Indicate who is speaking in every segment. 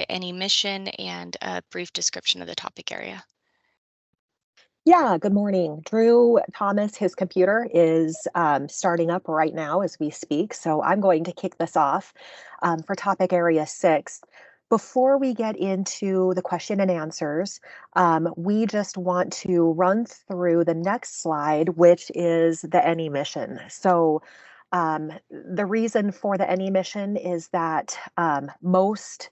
Speaker 1: any mission and a brief description of the topic area.
Speaker 2: Yeah, good morning. Drew Thomas, his computer is starting up right now as we speak. So I'm going to kick this off for topic area 6. Before we get into the question and answers, we just want to run through the next slide, which is the NE mission. So the reason for the NE mission is that most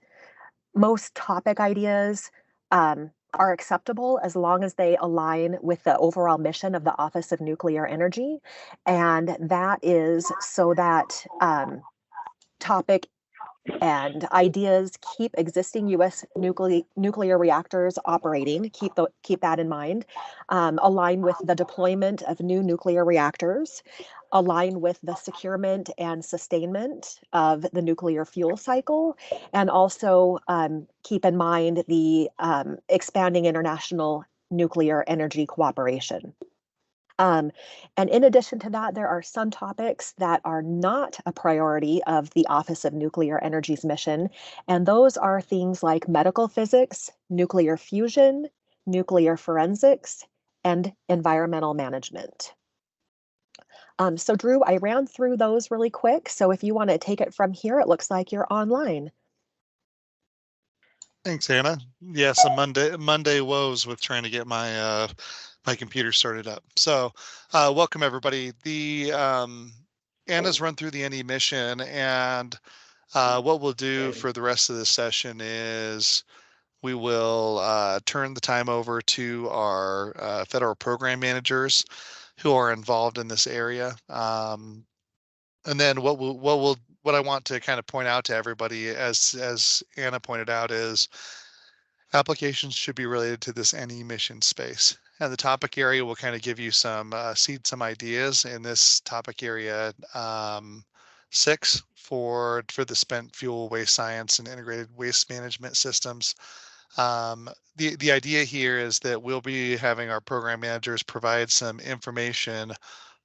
Speaker 2: topic ideas are acceptable as long as they align with the overall mission of the Office of Nuclear Energy. And that is so that topic and ideas keep existing U.S. nuclear reactors operating. Keep that in mind. Align with the deployment of new nuclear reactors. Align with the securement and sustainment of the nuclear fuel cycle, and also keep in mind the expanding international nuclear energy cooperation. And in addition to that, there are some topics that are not a priority of the Office of Nuclear Energy's mission, and those are things like medical physics, nuclear fusion, nuclear forensics, and environmental management. So Drew, I ran through those really quick, so if you want to take it from here, it looks like you're online.
Speaker 3: Thanks, Anna. Yeah, some Monday woes with trying to get my my computer started up. So welcome everybody. The Anna's run through the NE mission, and what we'll do for the rest of this session is we will turn the time over to our federal program managers who are involved in this area. And then what I want to kind of point out to everybody, as Anna pointed out, is applications should be related to this NE mission space. And the topic area will kind of give you some seed some ideas in this topic area 6 for the spent fuel waste science and integrated waste management systems. The idea here is that we'll be having our program managers provide some information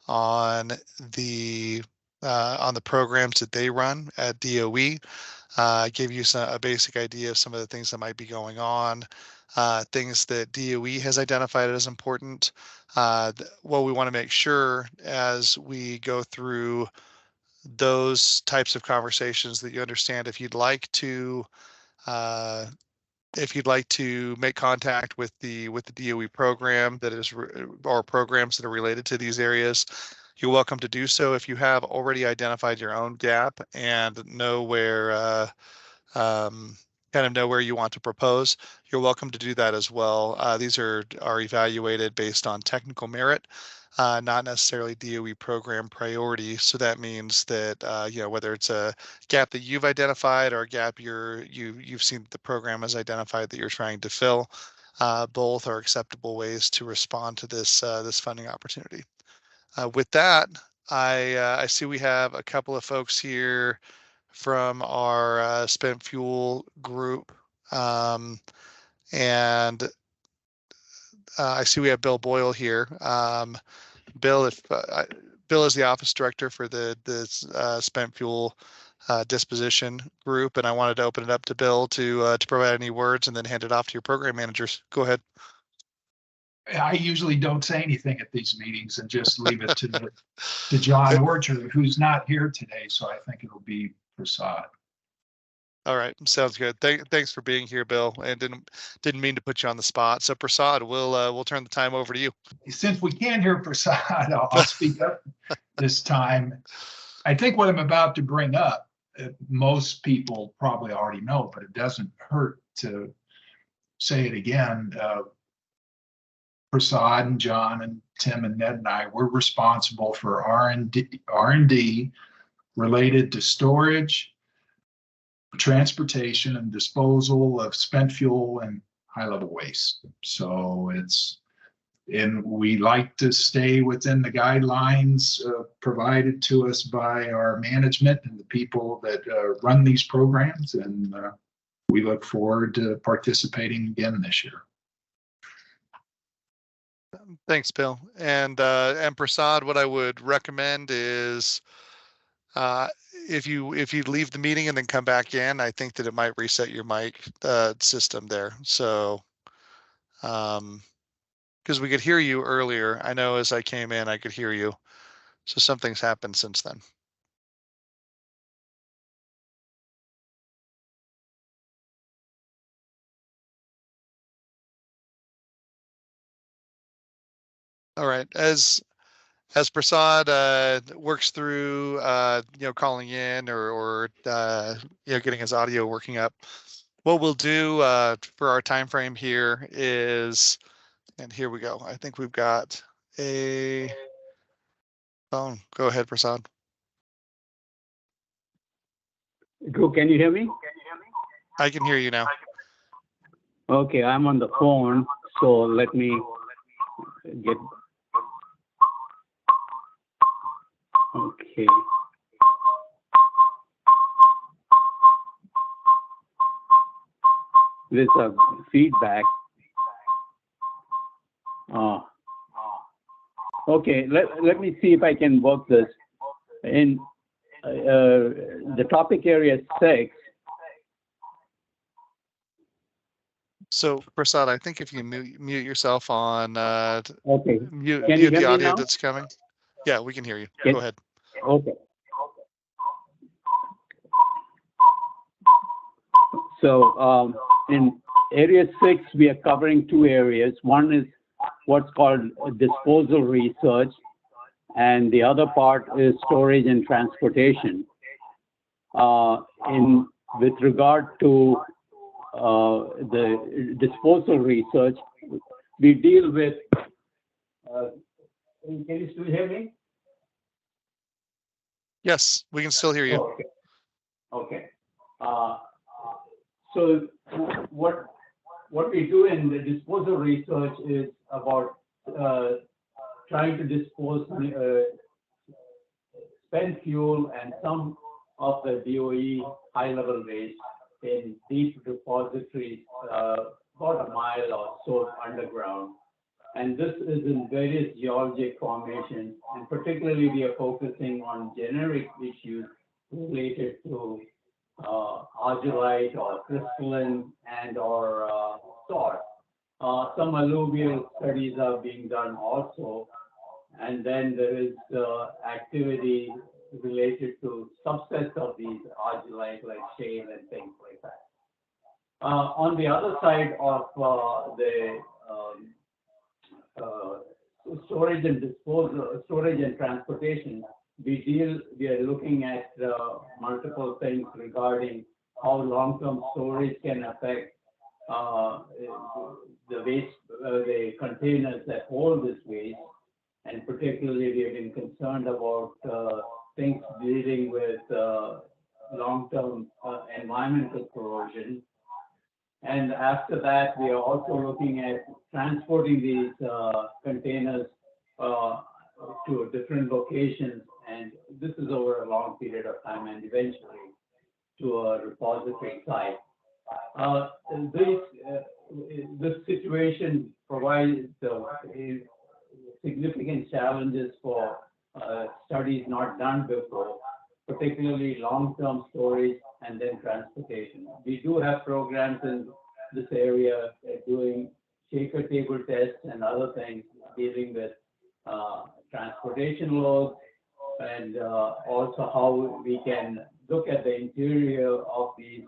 Speaker 3: on the programs that they run at DOE. Give you a basic idea of some of the things that might be going on, things that DOE has identified as important. What we want to make sure as we go through those types of conversations that you understand if you'd like to make contact with the DOE program that is or programs that are related to these areas, you're welcome to do so. If you have already identified your own gap and know where kind of know where you want to propose, you're welcome to do that as well. These are evaluated based on technical merit, not necessarily DOE program priority. So that means that you know, whether it's a gap that you've identified or a gap you've seen the program has identified that you're trying to fill, both are acceptable ways to respond to this this funding opportunity. With that, I see we have a couple of folks here from our spent fuel group, and I see we have Bill Boyle here. Bill, Bill is the office director for the spent fuel disposition group, and I wanted to open it up to Bill to provide any words and then hand it off to your program managers. Go ahead.
Speaker 4: I usually don't say anything at these meetings and just leave it to John Orchard, who's not here today. So I think it'll be Prasad.
Speaker 3: All right, sounds good. Thanks for being here, Bill. And didn't mean to put you on the spot. So Prasad, we'll turn the time over to you.
Speaker 4: Since we can't hear Prasad, I'll speak up this time. I think what I'm about to bring up, most people probably already know, but it doesn't hurt to say it again. Prasad and John and Tim and Ned and I, we're responsible for R&D related to storage, transportation, and disposal of spent fuel and high-level waste. So we like to stay within the guidelines provided to us by our management and the people that run these programs, and we look forward to participating again this year.
Speaker 3: Thanks, Bill. And Prasad, what I would recommend is If you leave the meeting and then come back in, I think that it might reset your mic system there. So, because we could hear you earlier. I know as I came in, I could hear you. So something's happened since then. All right, as Prasad works through calling in or getting his audio working up, what we'll do for our time frame here is, and here we go. I think we've got a phone. Go ahead, Prasad.
Speaker 5: Drew, can you hear me?
Speaker 3: I can hear you now.
Speaker 5: Okay, I'm on the phone, so let me get. Okay. There's a feedback. Okay, let me see if I can work this. In the topic area 6.
Speaker 3: So Prasad, I think if you mute yourself on
Speaker 5: Okay.
Speaker 3: mute
Speaker 5: Can you hear
Speaker 3: the
Speaker 5: me
Speaker 3: audio
Speaker 5: now?
Speaker 3: that's coming. Yeah, we can hear you.
Speaker 5: Can-
Speaker 3: Go ahead.
Speaker 5: Okay. So in area 6, we are covering 2 areas. One is what's called disposal research, and the other part is storage and transportation. With regard to the disposal research, we deal with. Can you still hear me?
Speaker 3: Yes, we can still hear you.
Speaker 5: Okay. Okay. So what we do in the disposal research is about trying to dispose spent fuel and some of the DOE high-level waste in deep repositories about a mile or so underground. And this is in various geologic formations, and particularly we are focusing on generic issues related to argillite or crystalline and or salt. Some alluvial studies are being done also, and then there is activity related to subsets of these argillite like shale and things like that. On the other side of the storage and disposal, storage and transportation, we are looking at multiple things regarding how long-term storage can affect the waste, the containers that hold this waste, and particularly we have been concerned about things dealing with long-term environmental corrosion. And after that, we are also looking at transporting these containers to different locations, and this is over a long period of time, and eventually to a repository site. This situation provides significant challenges for studies not done before, particularly long-term storage and then transportation. We do have programs in this area doing shaker table tests and other things dealing with transportation loads, and also how we can look at the interior of these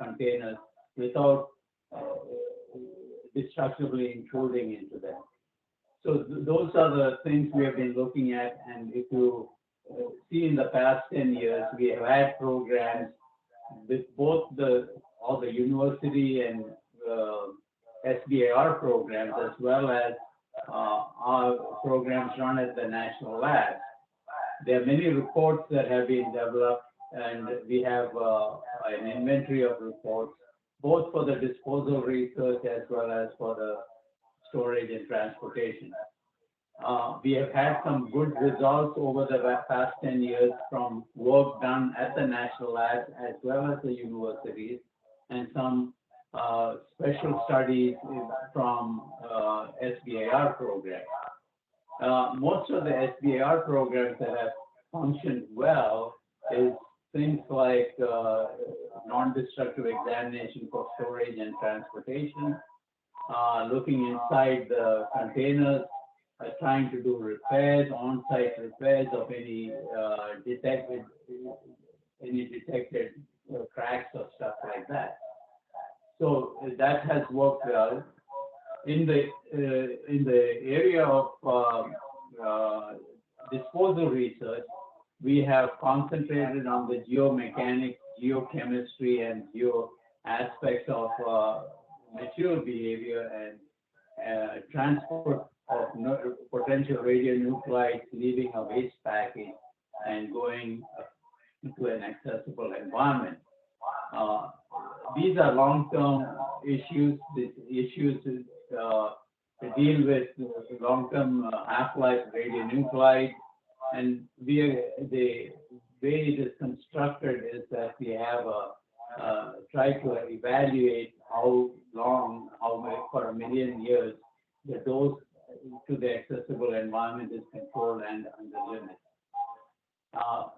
Speaker 5: containers without destructively intruding into them. So those are the things we have been looking at, and if you see in the past 10 years, we have had programs with both all the university and SBIR programs, as well as our programs run at the national labs. There are many reports that have been developed, and we have an inventory of reports, both for the disposal research as well as for the storage and transportation. We have had some good results over the past 10 years from work done at the national labs as well as the universities, and some special studies from SBIR programs. Most of the SBIR programs that have functioned well is things like non-destructive examination for storage and transportation, looking inside the containers, trying to do repairs, on-site repairs of any detected cracks or stuff like that. So that has worked well. In the area of disposal research, we have concentrated on the geomechanics, geochemistry, and geo aspects of material behavior and transport of potential radionuclides leaving a waste package and going into an accessible environment. These are long-term issues. These issues deal with long-term half-life radionuclides, and the way it is constructed is that we have try to evaluate how long, for a million years, the dose to the accessible environment is controlled and under limits.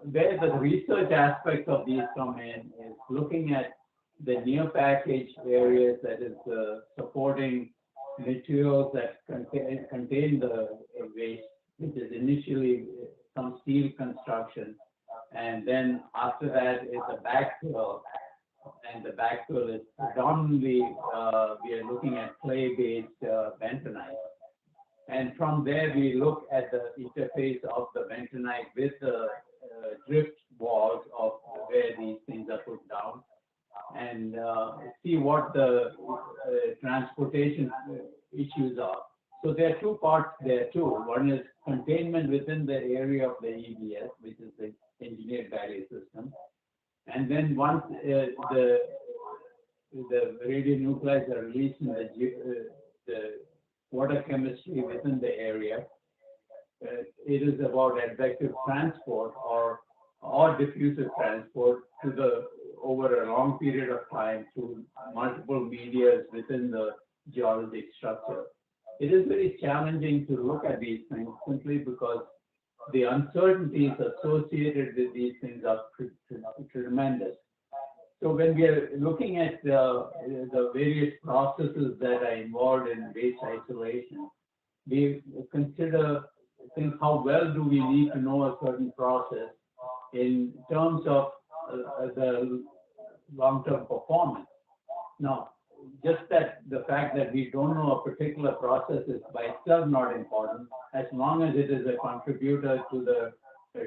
Speaker 5: Where the research aspects of these come in is looking at the near package areas, that is supporting materials that contain the waste, which is initially some steel construction, and then after that is a backfill, and the backfill is predominantly we are looking at clay-based bentonite. And from there, we look at the interface of the bentonite with the drift walls of where these things are put down, and see what the transportation issues are. So there are two parts there too. One is containment within the area of the EBS, which is the engineered barrier system. And then once the radionuclides are released in the water chemistry within the area, it is about advective transport or diffusive transport to the over a long period of time through multiple medias within the geologic structure. It is very challenging to look at these things simply because the uncertainties associated with these things are tremendous. So when we are looking at the various processes that are involved in waste isolation, we consider things, how well do we need to know a certain process in terms of the long-term performance. Now, just that the fact that we don't know a particular process is by itself not important, as long as it is a contributor to the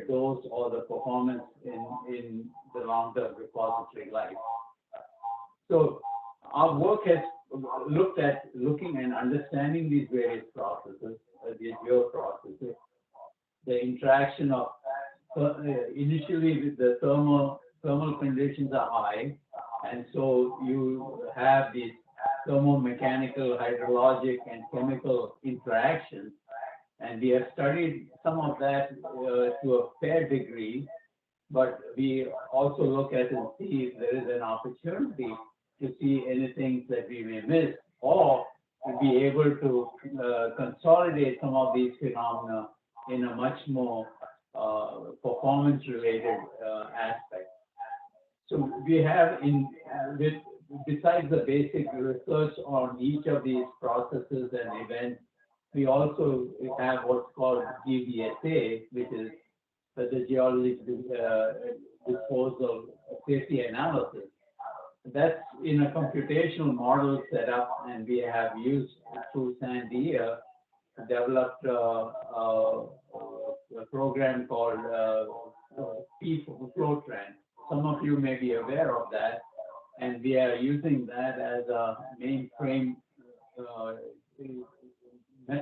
Speaker 5: dose or the performance in the long-term repository life. So our work has looked at looking and understanding these various processes, these geoprocesses, the interaction of initially with the thermal conditions are high, and so you have these thermomechanical, hydrologic, and chemical interactions. And we have studied some of that to a fair degree, but we also look at and see if there is an opportunity to see anything that we may miss, or to be able to consolidate some of these phenomena in a much more performance-related aspect. So we have besides the basic research on each of these processes and events, we also have what's called GDSA, which is the Geologic Disposal Safety Analysis. That's in a computational model setup, and we have used through Sandia developed a program called P-Flowtrend. Some of you may be aware of that, and we are using that as a mainframe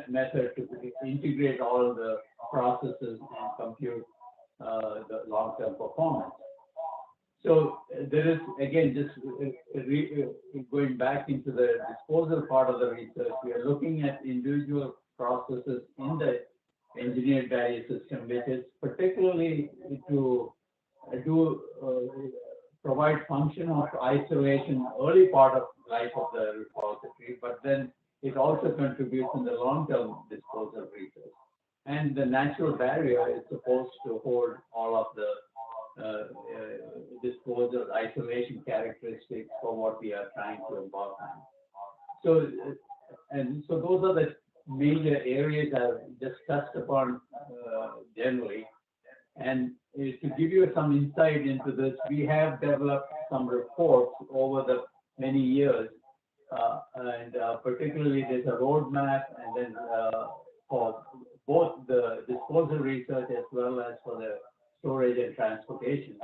Speaker 5: method to integrate all the processes and compute the long-term performance. So there is, again, just going back into the disposal part of the research, we are looking at individual processes in the engineered barrier system, which is particularly to provide function of isolation early part of life of the repository, but then it also contributes in the long-term disposal research. And the natural barrier is supposed to hold all of the disposal isolation characteristics for what we are trying to embark on. So, so those are the major areas I've just touched upon generally. And to give you some insight into this, we have developed some reports over the many years, and particularly there's a roadmap, and then for both the disposal research as well as for the storage and transportation.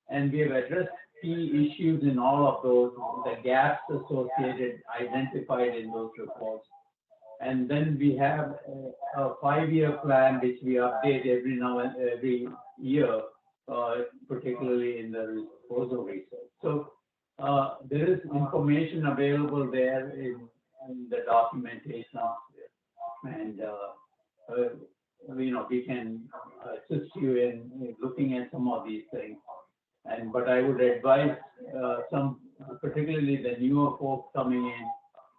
Speaker 5: And we have addressed key issues in all of those, the gaps associated, identified in those reports. And then we have a 5-year plan, which we update every year, particularly in the disposal research. So there is information available there in the documentation, and we can assist you in looking at some of these things. But I would advise particularly the newer folks coming in,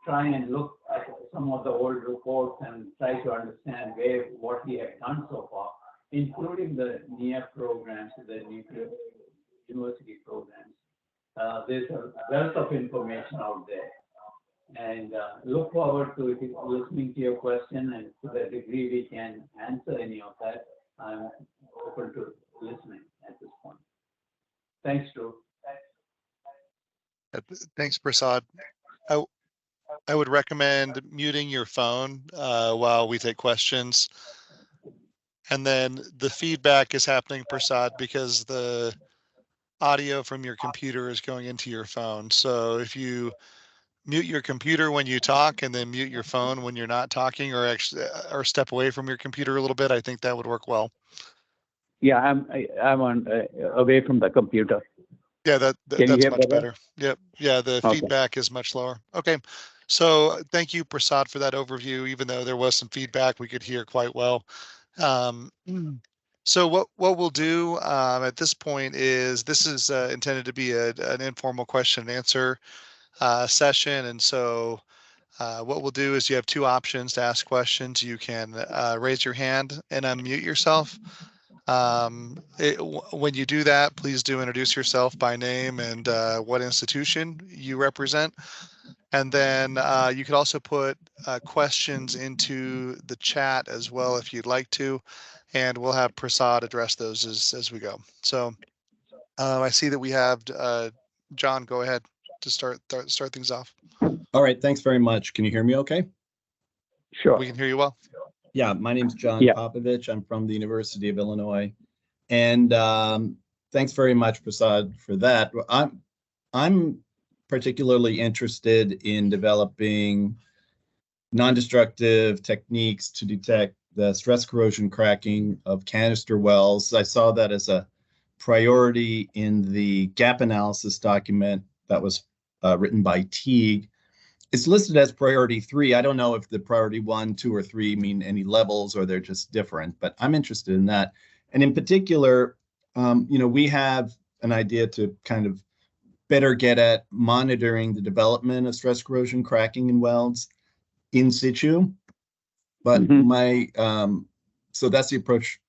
Speaker 5: try and look at some of the old reports and try to understand what we have done so far, including the NIAP programs, the nuclear university programs. There's a wealth of information out there. And look forward to listening to your question, and to the degree we can answer any of that, I'm open to listening at this point. Thanks, Drew.
Speaker 3: Thanks, Prasad. I would recommend muting your phone while we take questions. And then the feedback is happening, Prasad, because the audio from your computer is going into your phone. So if you mute your computer when you talk and then mute your phone when you're not talking, or step away from your computer a little bit, I think that would work well.
Speaker 5: Yeah, I'm away from the computer.
Speaker 3: Yeah, that's much better. Yep. Yeah, the feedback is much lower. Okay. So thank you, Prasad, for that overview. Even though there was some feedback, we could hear quite well. So what we'll do at this point is, this is intended to be an informal question and answer session. And so what we'll do is, you have two options to ask questions. You can raise your hand and unmute yourself. When you do that, please do introduce yourself by name and what institution you represent. And then you could also put questions into the chat as well if you'd like to, and we'll have Prasad address those as we go. So I see that we have John. Go ahead to start things off.
Speaker 6: All right, thanks very much. Can you hear me okay?
Speaker 5: Sure.
Speaker 3: We can hear you well.
Speaker 6: Yeah, my name's John Popovich. I'm from the University of Illinois. And thanks very much, Prasad, for that. I'm particularly interested in developing non-destructive techniques to detect the stress corrosion cracking of canister wells. I saw that as a priority in the gap analysis document that was written by Teague. It's listed as priority 3. I don't know if the priority 1, 2, or 3 mean any levels, or they're just different, but I'm interested in that. And in particular, we have an idea to kind of better get at monitoring the development of stress corrosion cracking in wells in situ. But so that's the approach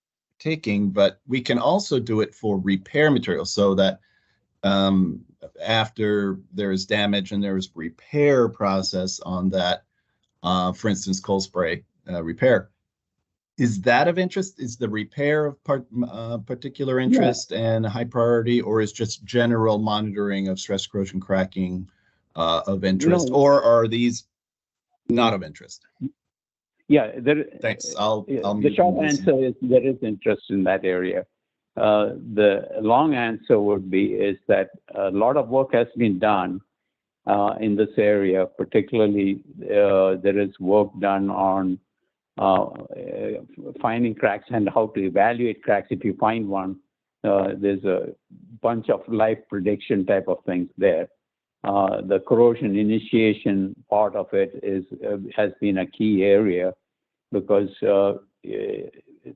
Speaker 6: taking, but we can also do it for repair materials, so that after there is damage and there is repair process on that, for instance, cold spray repair. Is that of interest? Is the repair of particular interest and a high priority, or is just general monitoring of stress corrosion cracking of interest, or are these not of interest?
Speaker 5: Yeah,
Speaker 6: thanks.
Speaker 5: The short answer is there is interest in that area. The long answer would be that a lot of work has been done in this area. Particularly, there is work done on finding cracks and how to evaluate cracks if you find one. There's a bunch of life prediction type of things there. The corrosion initiation part of it has been a key area, because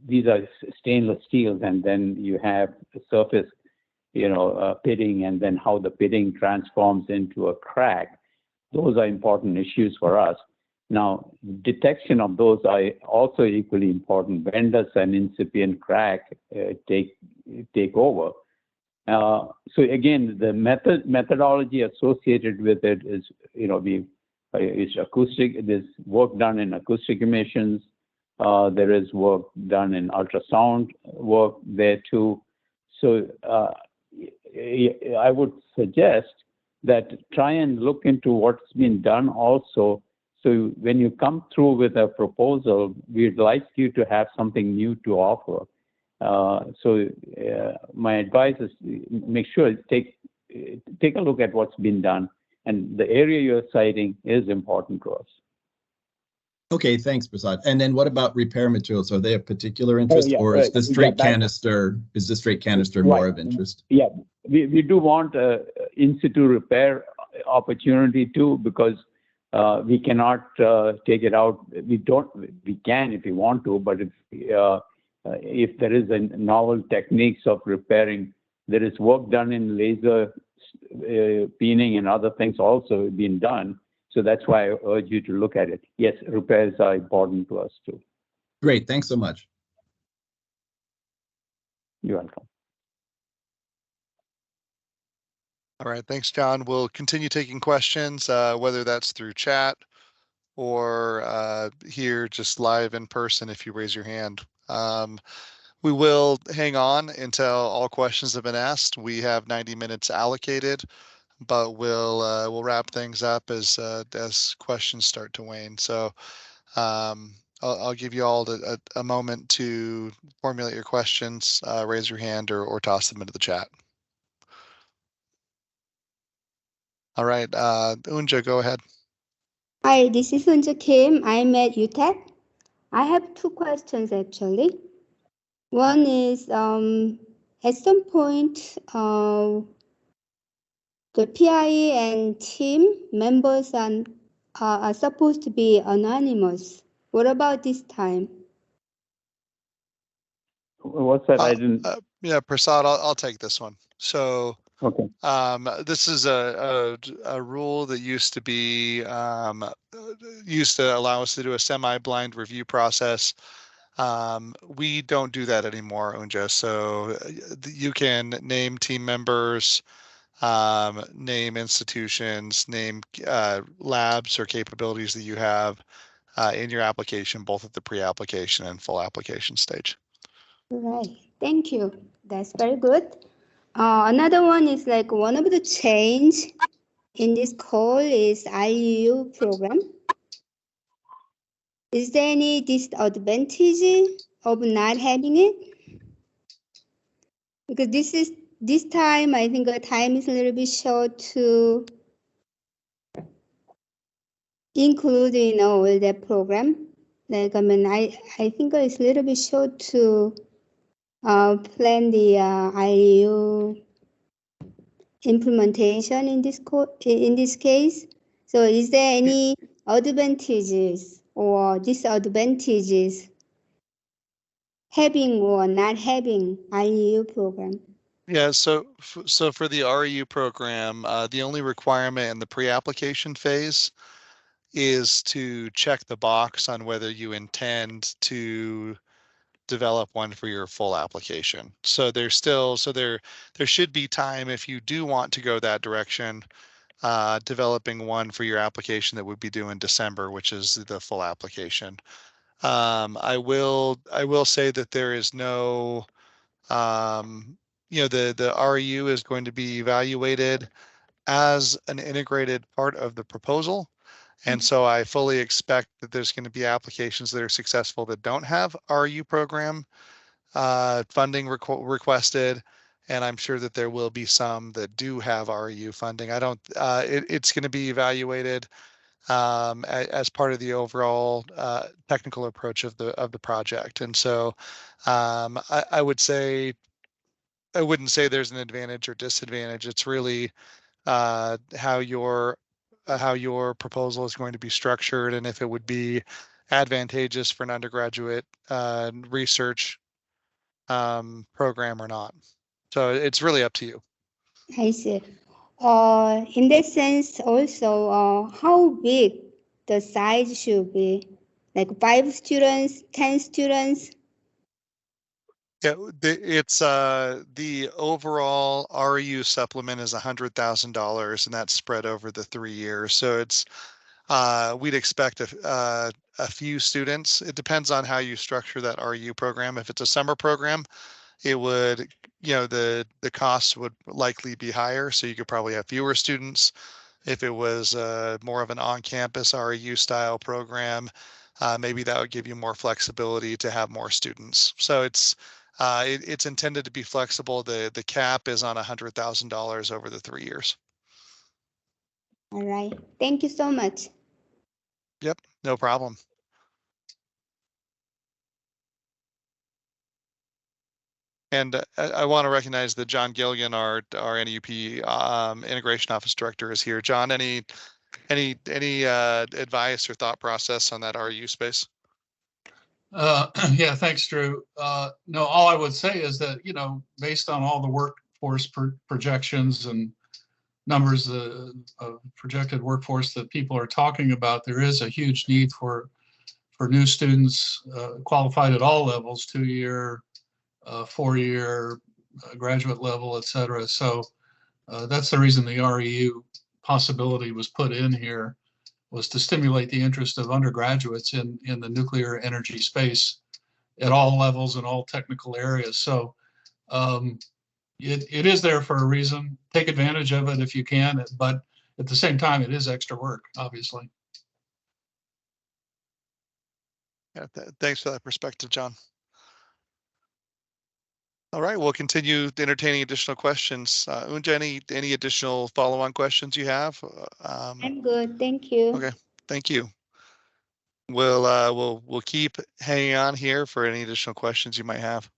Speaker 5: these are stainless steels, and then you have surface, pitting, and then how the pitting transforms into a crack. Those are important issues for us. Now, detection of those are also equally important. When does an incipient crack take over? So again, the methodology associated with it is, it's acoustic. There's work done in acoustic emissions. There is work done in ultrasound work there too. So I would suggest that try and look into what's been done also. So when you come through with a proposal, we'd like you to have something new to offer. My advice is make sure take a look at what's been done, and the area you're citing is important to us.
Speaker 6: Okay, thanks, Prasad. And then what about repair materials? Are they of particular interest, or is the straight canister? Is the straight canister more of interest?
Speaker 5: Yeah, we do want in situ repair opportunity too, because we cannot take it out. We can if we want to, but if there is a novel techniques of repairing, there is work done in laser peening and other things also being done. So that's why I urge you to look at it. Yes, repairs are important to us too.
Speaker 6: Great, thanks so much.
Speaker 5: You're welcome.
Speaker 3: All right, thanks, John. We'll continue taking questions, whether that's through chat or here just live in person if you raise your hand. We will hang on until all questions have been asked. We have 90 minutes allocated, but we'll wrap things up as questions start to wane. So I'll give you all a moment to formulate your questions, raise your hand or toss them into the chat. All right, Unja, go ahead.
Speaker 7: Hi, this is Unja Kim. I'm at UTEC. I have two questions actually. One is at some point the PIE and team members are supposed to be anonymous. What about this time?
Speaker 5: What's that? I didn't.
Speaker 3: Yeah, Prasad, I'll take this one. So
Speaker 5: Okay.
Speaker 3: this is a rule that used to be used to allow us to do a semi-blind review process. We don't do that anymore, Unja. So you can name team members, name institutions, name labs or capabilities that you have in your application, both at the pre-application and full application stage.
Speaker 7: Right. Thank you. That's very good. Another one is like one of the change in this call is IUU program. Is there any disadvantage of not having it? Because this time, I think the time is a little bit short to include in all that program. Like, I mean, I think it's a little bit short to plan the IUU implementation in this case. So is there any advantages or disadvantages having or not having IUU program?
Speaker 3: Yeah, so for the REU program, the only requirement in the pre-application phase is to check the box on whether you intend to develop one for your full application. So there should be time if you do want to go that direction, developing one for your application that would be due in December, which is the full application. I will say that there is no, the REU is going to be evaluated as an integrated part of the proposal. And so I fully expect that there's going to be applications that are successful that don't have REU program funding requested. And I'm sure that there will be some that do have REU funding. It's going to be evaluated as part of the overall technical approach of the project. And so I would say, I wouldn't say there's an advantage or disadvantage. It's really how your proposal is going to be structured and if it would be advantageous for an undergraduate research program or not. So it's really up to you.
Speaker 7: I see. In that sense, also, how big the size should be? Like 5 students, 10 students?
Speaker 3: Yeah, it's the overall REU supplement is $100,000, and that's spread over the 3 years. So it's we'd expect a few students. It depends on how you structure that REU program. If it's a summer program, it would, the costs would likely be higher, so you could probably have fewer students. If it was more of an on-campus REU style program, maybe that would give you more flexibility to have more students. So it's intended to be flexible. The cap is on $100,000 over the 3 years.
Speaker 7: All right. Thank you so much.
Speaker 3: Yep, no problem. And I want to recognize that John Gilligan, our NUP Integration Office Director, is here. John, any advice or thought process on that REU space?
Speaker 8: Yeah, thanks, Drew. No, all I would say is that, based on all the workforce projections and numbers of projected workforce that people are talking about, there is a huge need for new students qualified at all levels, 2-year, 4-year, graduate level, et cetera. So that's the reason the REU possibility was put in here, was to stimulate the interest of undergraduates in the nuclear energy space at all levels and all technical areas. So it is there for a reason. Take advantage of it if you can, but at the same time, it is extra work, obviously.
Speaker 3: Yeah, thanks for that perspective, John. All right, we'll continue entertaining additional questions. Unja, any additional follow-on questions you have?
Speaker 7: I'm good. Thank you.
Speaker 3: Okay, thank you. We'll keep hanging on here for any additional questions you might have.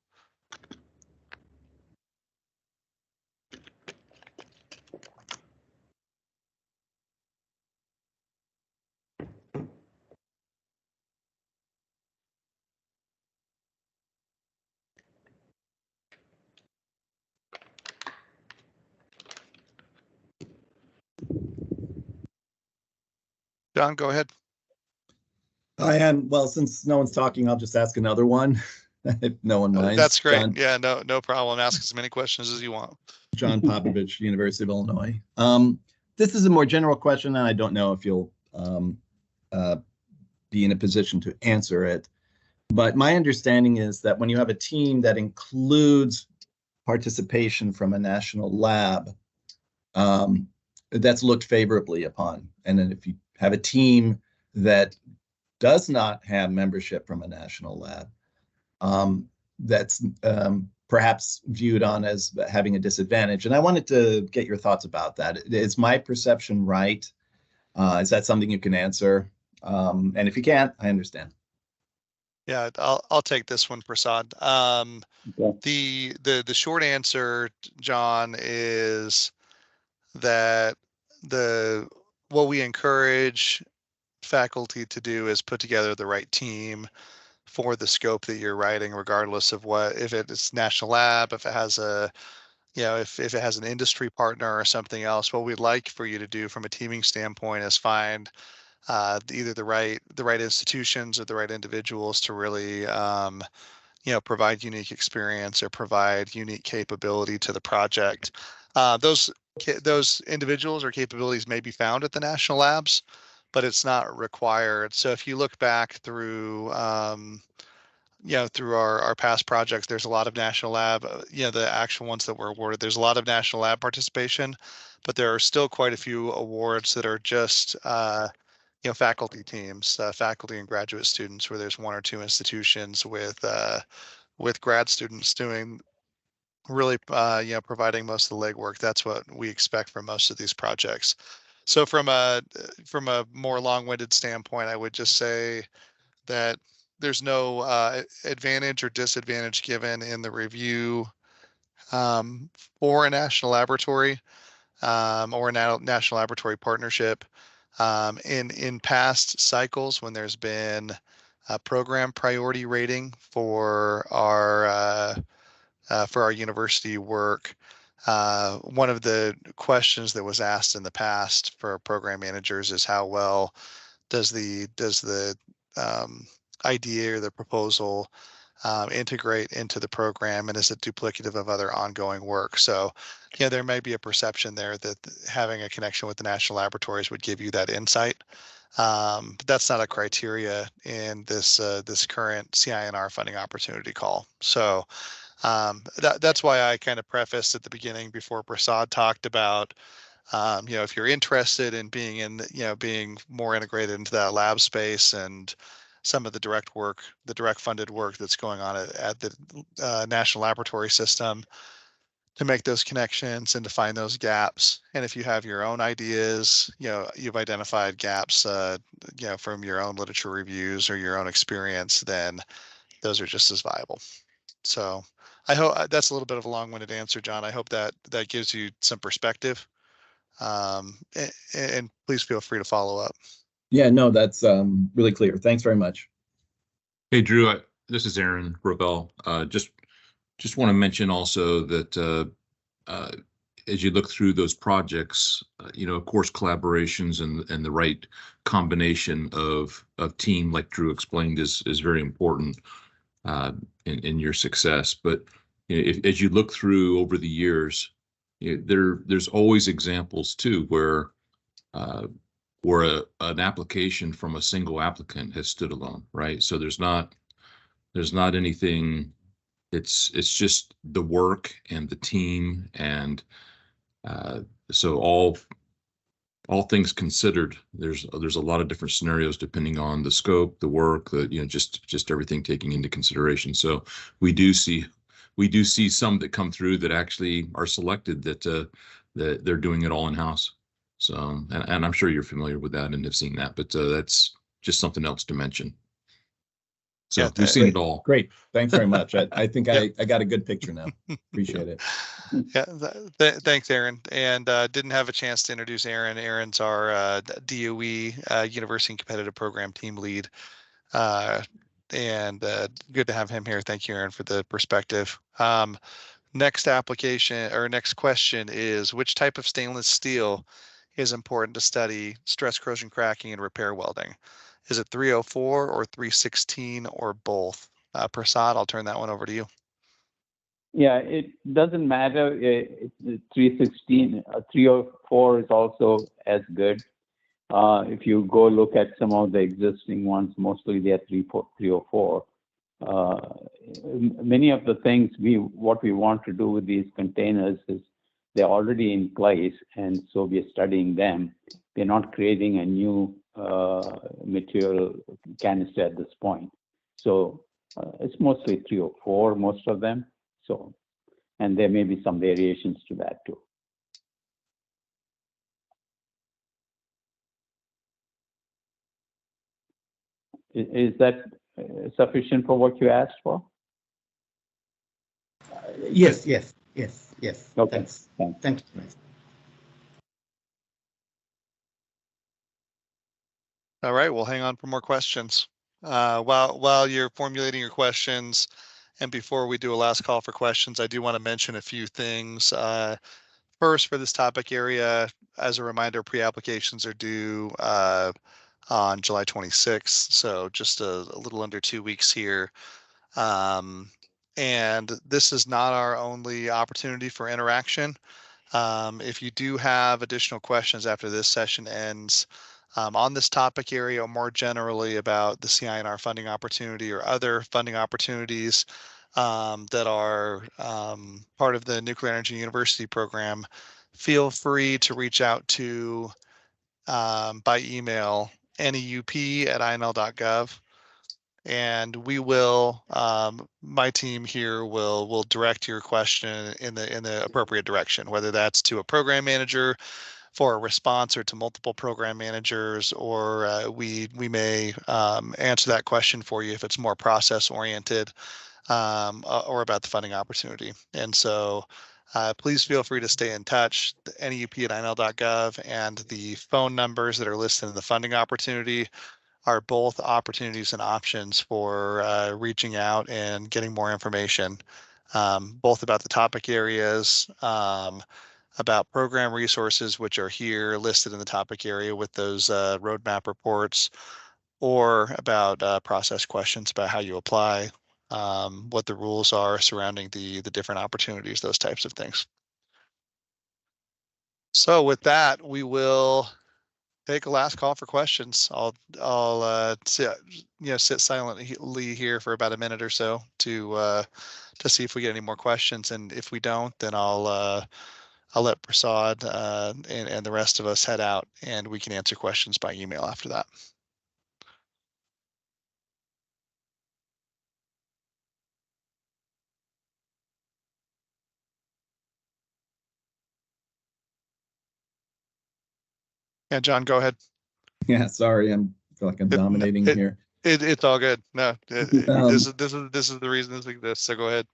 Speaker 3: John, go ahead.
Speaker 6: I am, well, since no one's talking, I'll just ask another one, if no one minds.
Speaker 3: That's great.
Speaker 6: John,
Speaker 3: Yeah, no problem. Ask as many questions as you want.
Speaker 6: John Popovich, University of Illinois. This is a more general question, and I don't know if you'll be in a position to answer it. But my understanding is that when you have a team that includes participation from a national lab, that's looked favorably upon. And then if you have a team that does not have membership from a national lab, that's perhaps viewed on as having a disadvantage. And I wanted to get your thoughts about that. Is my perception right? Is that something you can answer? And if you can't, I understand.
Speaker 3: Yeah, I'll take this one, Prasad.
Speaker 6: Okay.
Speaker 3: The short answer, John, is that what we encourage faculty to do is put together the right team for the scope that you're writing, regardless of if it's national lab, if it has if it has an industry partner or something else. What we'd like for you to do from a teaming standpoint is find either the right institutions or the right individuals to really provide unique experience or provide unique capability to the project. Those individuals or capabilities may be found at the national labs, but it's not required. So if you look back through through our past projects, there's a lot of national lab, the actual ones that were awarded, there's a lot of national lab participation, but there are still quite a few awards that are just faculty teams, faculty and graduate students, where there's 1 or 2 institutions with grad students doing really providing most of the legwork. That's what we expect from most of these projects. So from a more long-winded standpoint, I would just say that there's no advantage or disadvantage given in the review for a national laboratory or a national laboratory partnership. In past cycles, when there's been a program priority rating for our university work, one of the questions that was asked in the past for program managers is how well does the idea or the proposal integrate into the program, and is it duplicative of other ongoing work? So, there may be a perception there that having a connection with the national laboratories would give you that insight. But that's not a criteria in this current CINR funding opportunity call. So that's why I kind of prefaced at the beginning before Prasad talked about, if you're interested in being more integrated into that lab space and some of the direct funded work that's going on at the National Laboratory System, to make those connections and to find those gaps. And if you have your own ideas, you've identified gaps, from your own literature reviews or your own experience, then those are just as viable. So I hope that's a little bit of a long-winded answer, John. I hope that gives you some perspective. And please feel free to follow up.
Speaker 6: Yeah, no, that's really clear. Thanks very much.
Speaker 9: Hey, Drew, this is Aaron Robel. Just want to mention also that as you look through those projects, of course, collaborations and the right combination of team, like Drew explained, is very important in your success. But as you look through over the years, there's always examples too where an application from a single applicant has stood alone, right? So there's not anything. It's just the work and the team, and so all things considered, there's a lot of different scenarios depending on the scope, the work, just everything taking into consideration. So we do see some that come through that actually are selected that they're doing it all in house. So and I'm sure you're familiar with that and have seen that, but that's just something else to mention. So
Speaker 3: Yeah,
Speaker 9: we've seen it all.
Speaker 6: Great. Thanks very much. I think I got a good picture now. Appreciate it.
Speaker 3: Yeah, thanks, Aaron. And didn't have a chance to introduce Aaron. Aaron's our DOE University and Competitive Program team lead. And good to have him here. Thank you, Aaron, for the perspective. Next question is, which type of stainless steel is important to study stress corrosion cracking and repair welding? Is it 304 or 316 or both? Prasad, I'll turn that one over to you.
Speaker 5: Yeah, it doesn't matter. 316, 304 is also as good. If you go look at some of the existing ones, mostly they are 304. Many of the things what we want to do with these containers is they're already in place, and so we are studying them. We're not creating a new material canister at this point. So it's mostly 304, most of them. So, and there may be some variations to that too. Is that sufficient for what you asked for?
Speaker 10: Yes.
Speaker 5: Okay.
Speaker 10: Thanks.
Speaker 3: All right, we'll hang on for more questions. While you're formulating your questions, and before we do a last call for questions, I do want to mention a few things. First, for this topic area, as a reminder, pre-applications are due on July 26th, so just a little under 2 weeks here. And this is not our only opportunity for interaction. If you do have additional questions after this session ends on this topic area, or more generally about the CINR funding opportunity or other funding opportunities that are part of the Nuclear Energy University program, feel free to reach out to by email neup@inl.gov, and we will, my team here will direct your question in the appropriate direction, whether that's to a program manager for a response or to multiple program managers, or we may answer that question for you if it's more process oriented or about the funding opportunity. And so please feel free to stay in touch. The neup@inl.gov and the phone numbers that are listed in the funding opportunity are both opportunities and options for reaching out and getting more information, both about the topic areas, about program resources, which are here listed in the topic area with those roadmap reports, or about process questions about how you apply what the rules are surrounding the different opportunities, those types of things. So with that, we will take a last call for questions. I'll sit silently here for about a minute or so to see if we get any more questions, and if we don't, then I'll let Prasad and the rest of us head out, and we can answer questions by email after that. Yeah, John, go ahead.
Speaker 6: Yeah, sorry, I feel like I'm dominating here.
Speaker 3: It's all good. No, this is the reason this exists. So go ahead.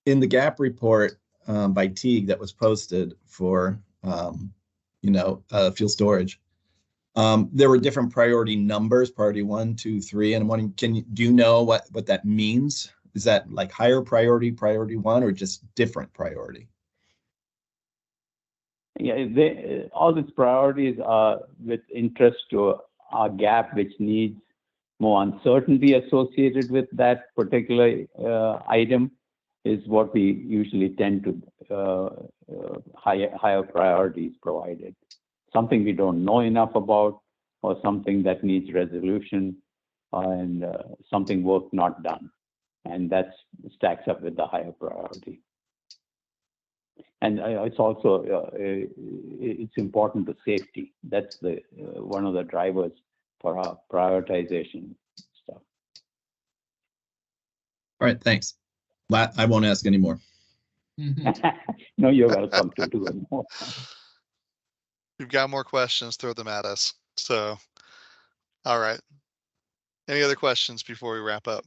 Speaker 6: In the gap report by Teague that was posted for fuel storage, there were different priority numbers, priority 1, 2, 3, and 1. Do you know what that means? Is that like higher priority, priority 1, or just different priority?
Speaker 5: Yeah, all these priorities are with interest to our gap, which needs more uncertainty associated with that particular item, is what we usually tend to higher priorities provided. Something we don't know enough about, or something that needs resolution, and something work not done, and that stacks up with the higher priority. And it's also it's important to safety. That's the one of the drivers for our prioritization stuff.
Speaker 6: All right, thanks. I won't ask anymore.
Speaker 5: No, you're welcome to do it more.
Speaker 3: If you've got more questions, throw them at us. So, all right. Any other questions before we wrap up?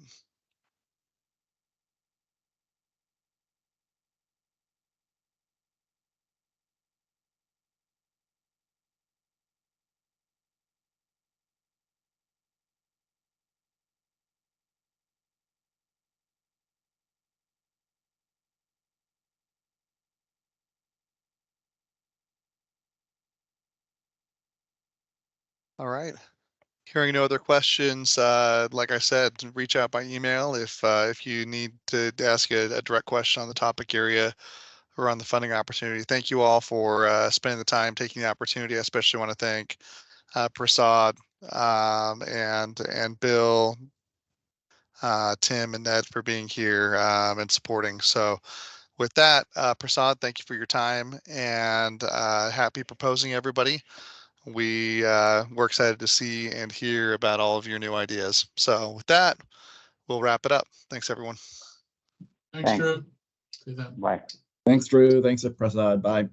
Speaker 3: All right. Hearing no other questions, like I said, reach out by email if you need to ask a direct question on the topic area or on the funding opportunity. Thank you all for spending the time, taking the opportunity. I especially want to thank Prasad and Bill, Tim, and Ned for being here and supporting. So with that, Prasad, thank you for your time, and happy proposing, everybody. We're excited to see and hear about all of your new ideas. So with that, we'll wrap it up. Thanks, everyone.
Speaker 8: Thanks, Drew. See you then.
Speaker 5: Bye.
Speaker 6: Thanks, Drew. Thanks, Prasad. Bye.